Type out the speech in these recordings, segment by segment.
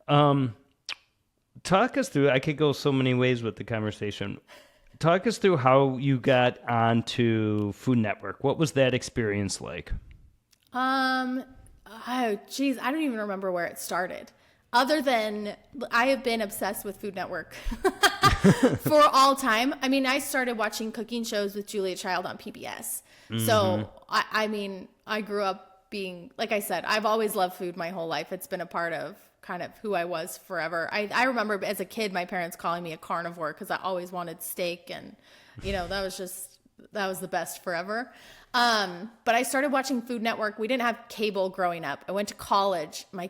Talk us through, I could go so many ways with the conversation. Talk us through how you got onto Food Network. What was that experience like? Oh, geez, I don't even remember where it started. Other than I have been obsessed with Food Network for all time. I mean, I started watching cooking shows with Julia Child on PBS. So, I mean, I grew up being, like I said, I've always loved food my whole life. It's been a part of kind of who I was forever. I remember as a kid, my parents calling me a carnivore because I always wanted steak. And, that was the best forever. But I started watching Food Network. We didn't have cable growing up. I went to college. My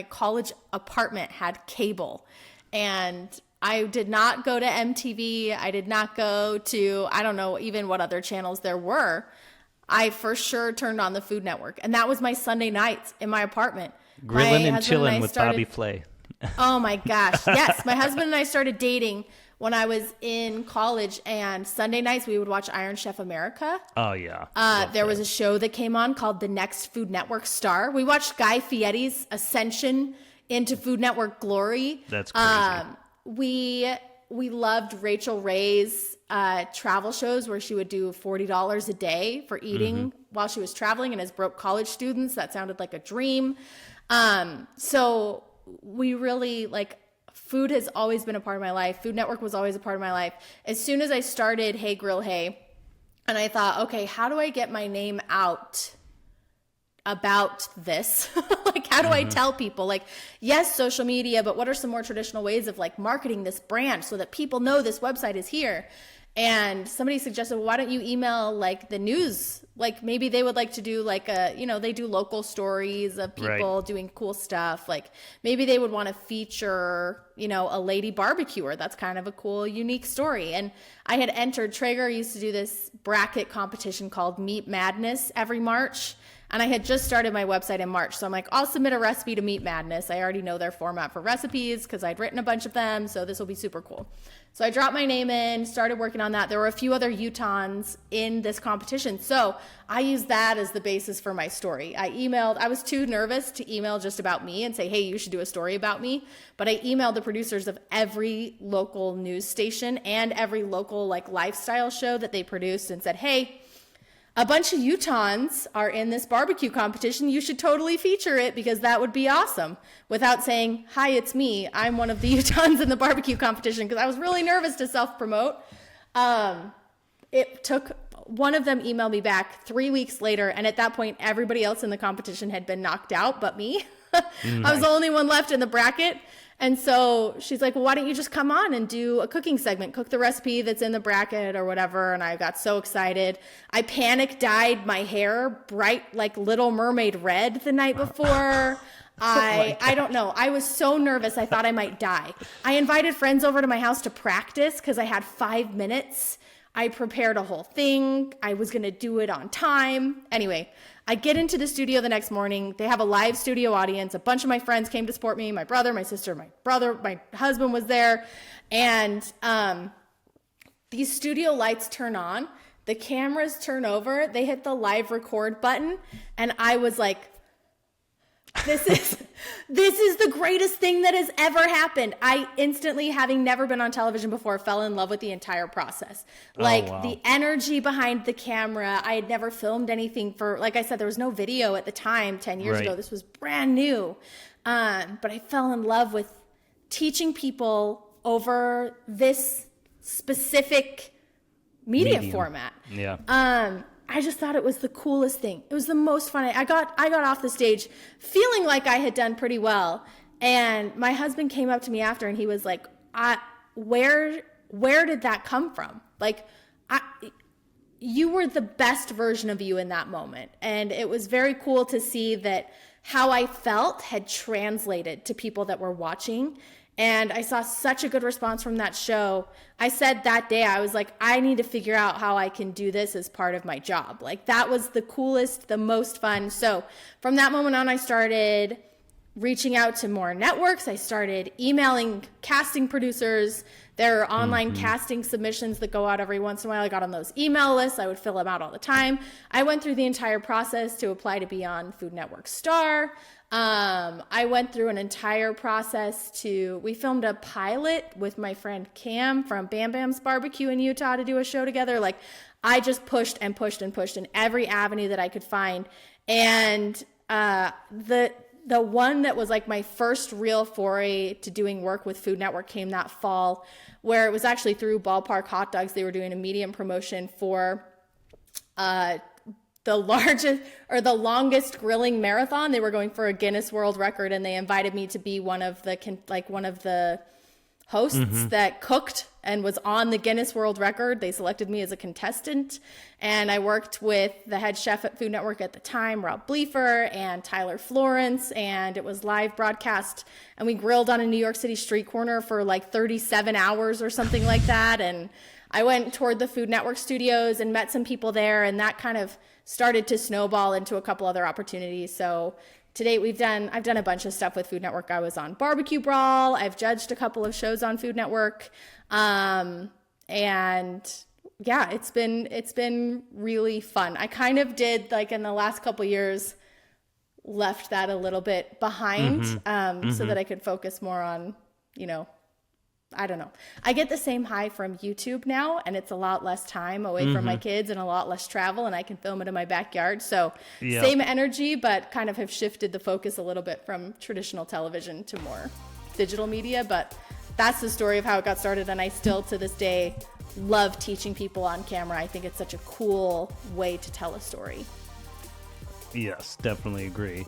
college apartment had cable. And I did not go to MTV. I did not go to, I don't know even what other channels there were. I for sure turned on the Food Network. And that was my Sunday nights in my apartment. Grilling and chilling with Bobby Flay. Oh my gosh. Yes. My husband and I started dating when I was in college, and Sunday nights we would watch Iron Chef America. Oh, yeah. There was a show that came on called The Next Food Network Star. We watched Guy Fieri's ascension into Food Network glory. That's crazy. We loved Rachel Ray's travel shows where she would do $40 a day for eating while she was traveling, and as broke college students, that sounded like a dream. So we really food has always been a part of my life. Food Network was always a part of my life. As soon as I started Hey Grill Hey, and I thought, okay, how do I get my name out about this? How do I tell people? Yes, social media, but what are some more traditional ways of marketing this brand so that people know this website is here? And somebody suggested, well, why don't you email the news? Maybe they would like to do they do local stories of people doing cool stuff. Maybe they would want to feature, a lady barbecuer. That's kind of a cool, unique story. And I had entered, Traeger used to do this bracket competition called Meat Madness every March. And I had just started my website in March. So I'm like, I'll submit a recipe to Meat Madness. I already know their format for recipes because I'd written a bunch of them. So this will be super cool. So I dropped my name in, started working on that. There were a few other Utahns in this competition. So I used that as the basis for my story. I was too nervous to email just about me and say, hey, you should do a story about me. But I emailed the producers of every local news station and every local lifestyle show that they produced and said, hey, a bunch of Utahns are in this barbecue competition. You should totally feature it because that would be awesome. Without saying, hi, it's me. I'm one of the Utahns in the barbecue competition because I was really nervous to self-promote. It took, one of them emailed me back 3 weeks later. And at that point, everybody else in the competition had been knocked out but me. I was the only one left in the bracket. And so she's like, well, why don't you just come on and do a cooking segment, cook the recipe that's in the bracket or whatever. And I got so excited. I panic dyed my hair bright like Little Mermaid red the night before. I don't know. I was so nervous. I thought I might die. I invited friends over to my house to practice because I had 5 minutes. I prepared a whole thing. I was going to do it on time. Anyway, I get into the studio the next morning. They have a live studio audience. A bunch of my friends came to support me. My brother, my sister, my husband was there. And these studio lights turn on. The cameras turn over. They hit the live record button. And I was like, this is the greatest thing that has ever happened. I instantly, having never been on television before, fell in love with the entire process. The energy behind the camera. I had never filmed anything for, like I said, there was no video at the time 10 years ago. This was brand new. But I fell in love with teaching people over this specific media format. Yeah. I just thought it was the coolest thing. It was the most fun. I got off the stage feeling like I had done pretty well. And my husband came up to me after and he was like, where did that come from? You were the best version of you in that moment. And it was very cool to see that how I felt had translated to people that were watching. And I saw such a good response from that show. I said that day, I was like, I need to figure out how I can do this as part of my job. That was the coolest, the most fun. So from that moment on, I started reaching out to more networks. I started emailing casting producers. There are online casting submissions that go out every once in a while. I got on those email lists. I would fill them out all the time. I went through the entire process to apply to be on Food Network Star. I went through an entire process we filmed a pilot with my friend Cam from Bam Bam's Barbecue in Utah to do a show together. Like, I just pushed and pushed and pushed in every avenue that I could find. And the one that was like my first real foray to doing work with Food Network came that fall, where it was actually through Ballpark Hot Dogs. They were doing a medium promotion for the largest or the longest grilling marathon. They were going for a Guinness World Record, and they invited me to be one of the hosts that cooked and was on the Guinness World Record. They selected me as a contestant, and I worked with the head chef at Food Network at the time, Rob Bleefer, and Tyler Florence, and it was live broadcast, and we grilled on a New York City street corner for like 37 hours or something like that. And I went toward the Food Network studios and met some people there, and that kind of started to snowball into a couple other opportunities. So to date, I've done a bunch of stuff with Food Network. I was on Barbecue Brawl. I've judged a couple of shows on Food Network. And yeah, it's been really fun. I kind of did, like, in the last couple years, left that a little bit behind, so that I could focus more on, I don't know. I get the same high from YouTube now, and it's a lot less time away from my kids and a lot less travel, and I can film it in my backyard. So same energy, but kind of have shifted the focus a little bit from traditional television to more digital media. But that's the story of how it got started, and I still, to this day, love teaching people on camera. I think it's such a cool way to tell a story. Yes, definitely agree.